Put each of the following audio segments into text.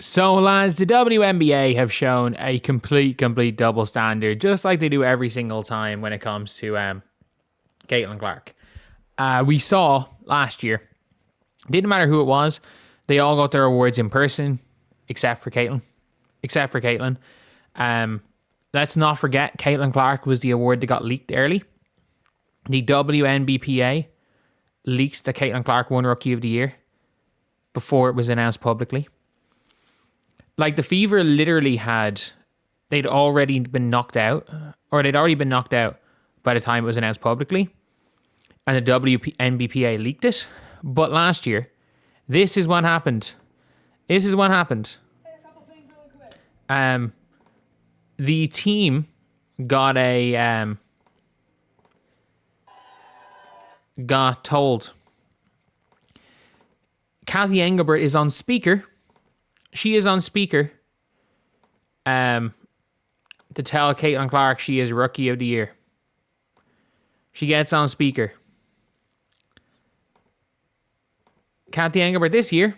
So, lads, the WNBA have shown a complete double standard, just like they do every single time when it comes to Caitlin Clark. We saw last year, didn't matter who it was, they all got their awards in person, except for Caitlin. Let's not forget, Caitlin Clark was the award that got leaked early. The WNBPA leaked that Caitlin Clark won Rookie of the Year before it was announced publicly. Like, the Fever literally they'd already been knocked out, or they'd already been knocked out by the time it was announced publicly, and the WNBPA leaked it. But last year, this is what happened. The team got told. Kathy Engelbert is on speaker. She is on speaker to tell Caitlin Clark she is Rookie of the Year. She gets on speaker. Kathy Engelbert this year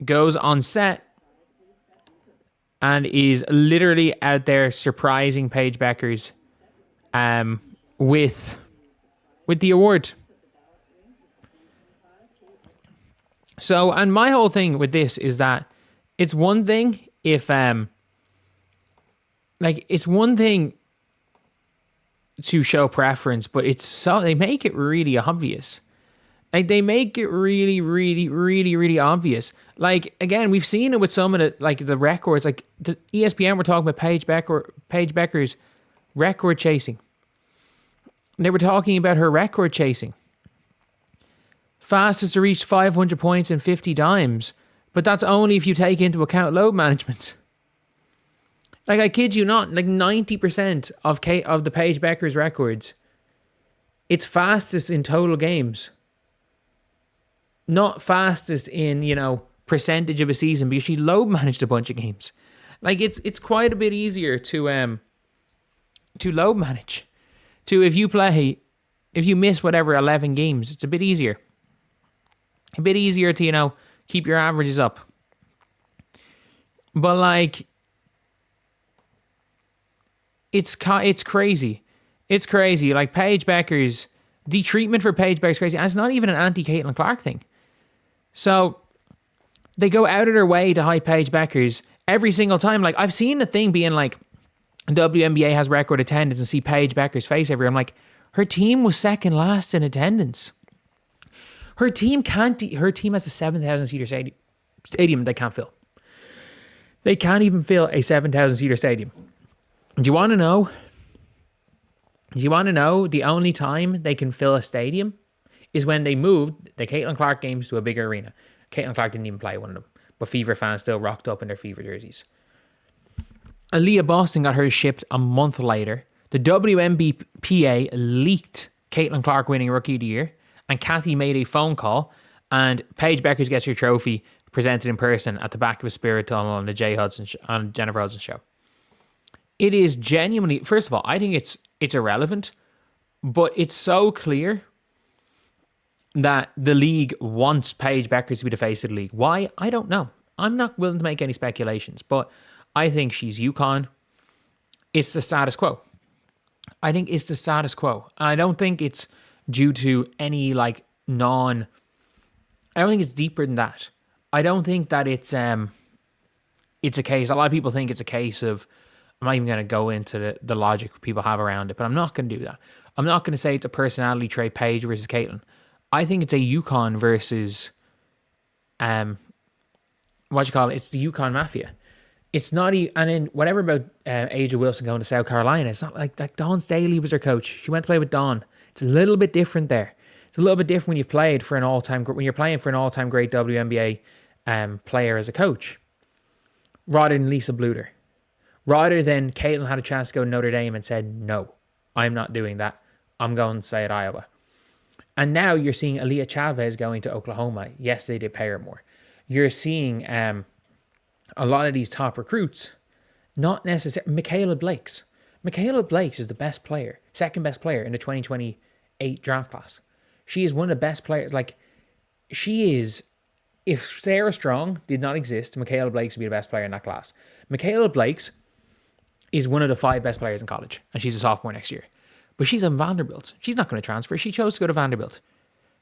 goes on set and is literally out there surprising Paige Bueckers with the award. So, and my whole thing with this is that it's one thing if, it's one thing to show preference, but they make it really obvious. Like, they make it really, really, really, really obvious. Like, again, we've seen it with some of the records. Like, the ESPN were talking about Paige Bueckers' record chasing. They were talking about her record chasing. Fastest to reach 500 points in 50 dimes. But that's only if you take into account load management. Like, I kid you not, like 90% of the Paige Bueckers records, it's fastest in total games. Not fastest in, percentage of a season, because she load managed a bunch of games. Like, it's quite a bit easier to load manage. If you miss whatever 11 games, it's a bit easier. A bit easier to, keep your averages up. But, like, it's crazy. It's crazy. Like, Paige Bueckers, the treatment for Paige Bueckers is crazy. And it's not even an anti-Caitlin Clark thing. So, they go out of their way to hype Paige Bueckers every single time. Like, I've seen the thing being like, WNBA has record attendance, and see Paige Bueckers' face everywhere. I'm like, her team was second last in attendance. Her team has a 7,000-seater stadium they can't fill. They can't even fill a 7,000-seater stadium. Do you want to know? The only time they can fill a stadium is when they moved the Caitlin Clark games to a bigger arena. Caitlin Clark didn't even play one of them, but Fever fans still rocked up in their Fever jerseys. Aaliyah Boston got hers shipped a month later. The WNBPA leaked Caitlin Clark winning Rookie of the Year, and Kathy made a phone call, and Paige Bueckers gets her trophy presented in person at the back of a spirit tunnel on the Jennifer Hudson show. It is genuinely, first of all, I think it's irrelevant, but it's so clear that the league wants Paige Bueckers to be the face of the league. Why? I don't know. I'm not willing to make any speculations, but I think she's UConn. It's the status quo. I think it's the status quo. I don't think it's due to any I don't think it's deeper than that. I don't think that it's a case. A lot of people think it's a case of, I'm not even going to go into the logic people have around it, but I'm not going to do that. I'm not going to say it's a personality trait, Paige versus Caitlin. I think it's a UConn versus, it's the UConn Mafia. It's not, and then whatever about Angel Wilson going to South Carolina, it's not like Dawn Staley was her coach. She went to play with Dawn. It's a little bit different there. It's a little bit different when you're playing for an all-time great WNBA player as a coach, rather than Lisa Bluter. Rather than Caitlin had a chance to go to Notre Dame and said, no, I'm not doing that. I'm going to stay at Iowa. And now you're seeing Aaliyah Chavez going to Oklahoma. Yes, they did pay her more. You're seeing a lot of these top recruits, not necessarily Michaela Blakes. Michaela Blakes is the best player, second best player in the 2028 draft class. She is one of the best players. Like, she is if Sarah Strong did not exist, Michaela Blakes would be the best player in that class. Michaela Blakes is one of the 5 best players in college, and she's a sophomore next year. But she's in Vanderbilt. She's not going to transfer. She chose to go to Vanderbilt.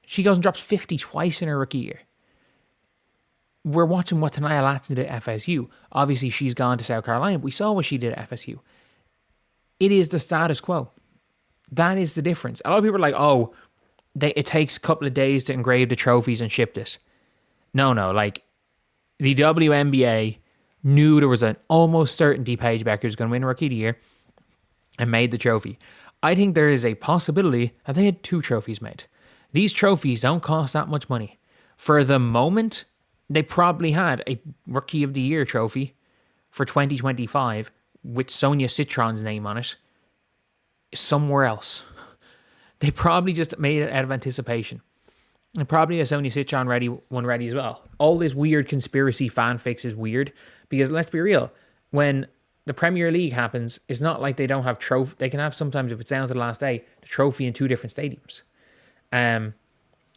She goes and drops 50 twice in her rookie year. We're watching what Tanaya Latson did at FSU. Obviously, she's gone to South Carolina, but we saw what she did at FSU. It is the status quo. That is the difference. A lot of people are like, oh, it takes a couple of days to engrave the trophies and ship this. No, like, the WNBA knew there was an almost certainty Paige Bueckers was going to win Rookie of the Year and made the trophy. I think there is a possibility that they had 2 trophies made. These trophies don't cost that much money. For the moment, they probably had a Rookie of the Year trophy for 2025 with Sonia Citron's name on it somewhere else. They probably just made it out of anticipation. And probably a Sonia Citron one ready as well. All this weird conspiracy fanfics is weird because let's be real, when the Premier League happens, it's not like they don't have trophy. They can have sometimes, if it's down to the last day, the trophy in 2 different stadiums.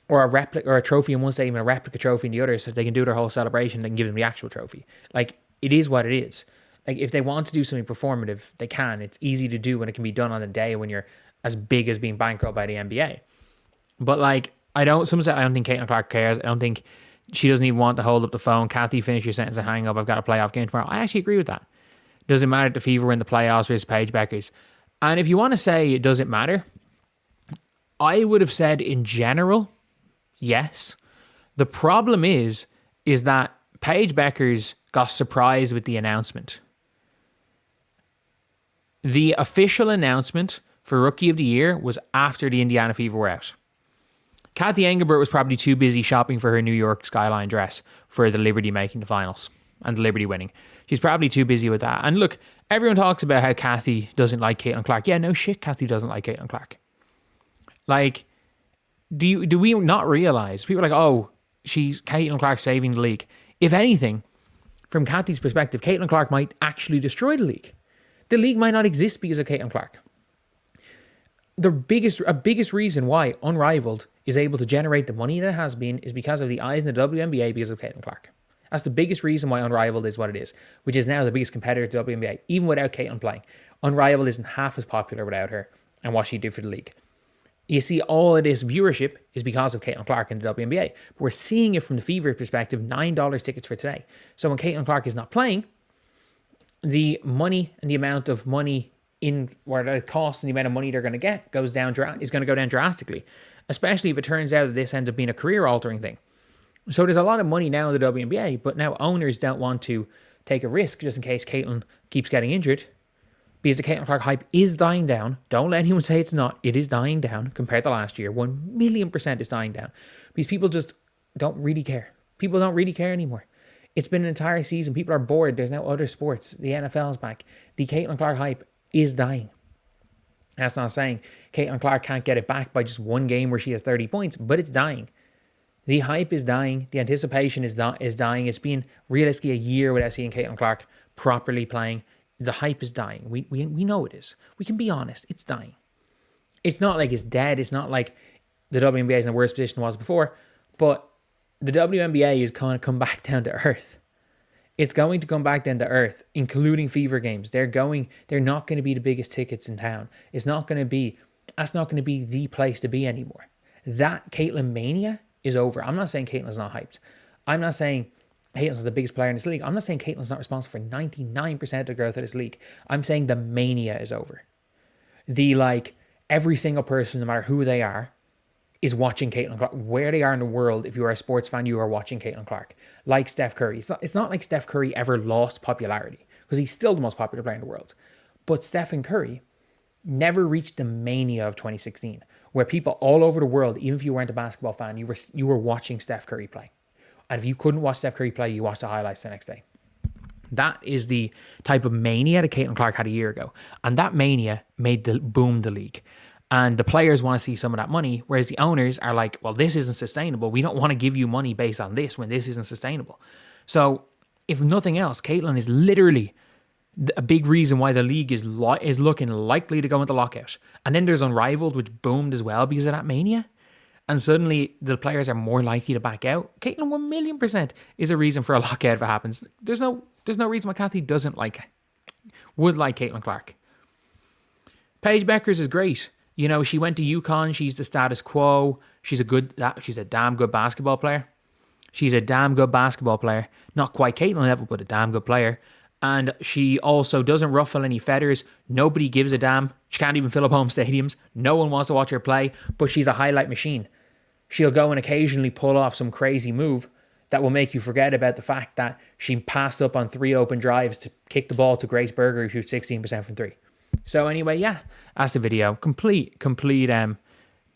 Or a replica or a trophy in one stadium and a replica trophy in the other, so they can do their whole celebration. They can give them the actual trophy. Like, it is what it is. Like, if they want to do something performative, they can. It's easy to do when it can be done on the day when you're as big as being bankrolled by the NBA. But like, someone said I don't think Caitlin Clark cares. I don't think she doesn't even want to hold up the phone. Kathy, finish your sentence and hang up. I've got a playoff game tomorrow. I actually agree with that. Doesn't matter if the Fever win the playoffs versus Paige Bueckers. And if you want to say it doesn't matter, I would have said in general, yes. The problem is that Paige Bueckers got surprised with the announcement. The official announcement for Rookie of the Year was after the Indiana Fever were out. Kathy Engelbert was probably too busy shopping for her New York Skyline dress for the Liberty making the finals and the Liberty winning. She's probably too busy with that. And look, everyone talks about how Kathy doesn't like Caitlin Clark. Yeah, no shit, Kathy doesn't like Caitlin Clark. Like, do we not realize? People are like, oh, Caitlin Clark saving the league. If anything, from Kathy's perspective, Caitlin Clark might actually destroy the league. The league might not exist because of Caitlin Clark. The biggest reason why Unrivaled is able to generate the money that it has been is because of the eyes in the WNBA because of Caitlin Clark. That's the biggest reason why Unrivaled is what it is, which is now the biggest competitor to the WNBA, even without Caitlin playing. Unrivaled isn't half as popular without her and what she did for the league. You see, all of this viewership is because of Caitlin Clark in the WNBA. But we're seeing it from the Fever perspective, $9 tickets for today. So when Caitlin Clark is not playing, the money and the amount of money in where the cost and the amount of money they're going to get is going to go down drastically, especially if it turns out that this ends up being a career-altering thing. So there's a lot of money now in the WNBA, but now owners don't want to take a risk just in case Caitlin keeps getting injured, because the Caitlin Clark hype is dying down. Don't let anyone say it's not. It is dying down compared to last year. 1,000,000% is dying down because people just don't really care. People don't really care anymore. It's been an entire season. People are bored. There's now other sports. The NFL's back. The Caitlin Clark hype is dying. That's not saying Caitlin Clark can't get it back by just one game where she has 30 points, but it's dying. The hype is dying. The anticipation is dying. It's been realistically a year without seeing Caitlin Clark properly playing. The hype is dying. We know it is. We can be honest. It's dying. It's not like it's dead. It's not like the WNBA is in the worst position it was before, but the WNBA is going to come back down to earth. It's going to come back down to earth, including Fever games. They're not going to be the biggest tickets in town. That's not going to be the place to be anymore. That Caitlin mania is over. I'm not saying Caitlin's not hyped. I'm not saying Caitlin's not the biggest player in this league. I'm not saying Caitlin's not responsible for 99% of the growth of this league. I'm saying the mania is over. Every single person, no matter who they are, is watching Caitlin Clark. Where they are in the world, if you are a sports fan, you are watching Caitlin Clark. Like Steph Curry. It's not like Steph Curry ever lost popularity, because he's still the most popular player in the world. But Stephen Curry never reached the mania of 2016, where people all over the world, even if you weren't a basketball fan, you were watching Steph Curry play. And if you couldn't watch Steph Curry play, you watched the highlights the next day. That is the type of mania that Caitlin Clark had a year ago. And that mania made boom the league. And the players want to see some of that money, whereas the owners are like, well, this isn't sustainable. We don't want to give you money based on this when this isn't sustainable. So if nothing else, Caitlin is literally a big reason why the league is looking likely to go into lockout. And then there's Unrivaled, which boomed as well because of that mania. and suddenly the players are more likely to back out. Caitlin 1,000,000% is a reason for a lockout if it happens. There's no reason why Kathy would like Caitlin Clark. Paige Bueckers is great. You know, she went to UConn. She's the status quo. She's a damn good basketball player. Not quite Caitlin level, but a damn good player. And she also doesn't ruffle any feathers. Nobody gives a damn. She can't even fill up home stadiums. No one wants to watch her play, but she's a highlight machine. She'll go and occasionally pull off some crazy move that will make you forget about the fact that she passed up on 3 open drives to kick the ball to Grace Berger, who shoots 16% from 3. So anyway, yeah, that's the video. Complete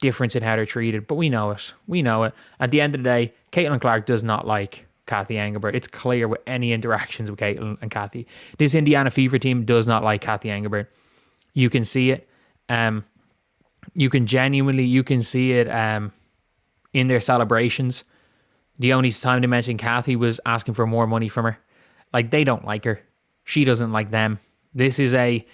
difference in how they're treated, but we know it. At the end of the day, Caitlin Clark does not like Kathy Engelbert. It's clear with any interactions with Caitlin and Kathy. This Indiana Fever team does not like Kathy Engelbert. You can see it. You can see it in their celebrations. The only time they mentioned Kathy was asking for more money from her. Like, they don't like her. She doesn't like them. This is a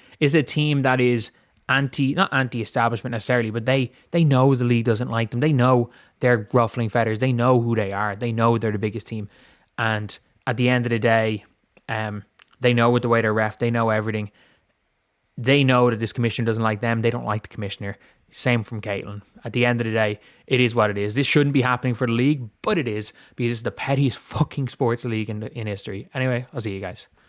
team that is not anti-establishment necessarily, but they know the league doesn't like them. They know they're ruffling feathers. They know who they are. They know they're the biggest team. And at the end of the day, they know with the way they're ref, they know everything. They know that this commissioner doesn't like them. They don't like the commissioner. Same from Caitlin. At the end of the day, it is what it is. This shouldn't be happening for the league, but it is, because it's the pettiest fucking sports league in history. Anyway, I'll see you guys.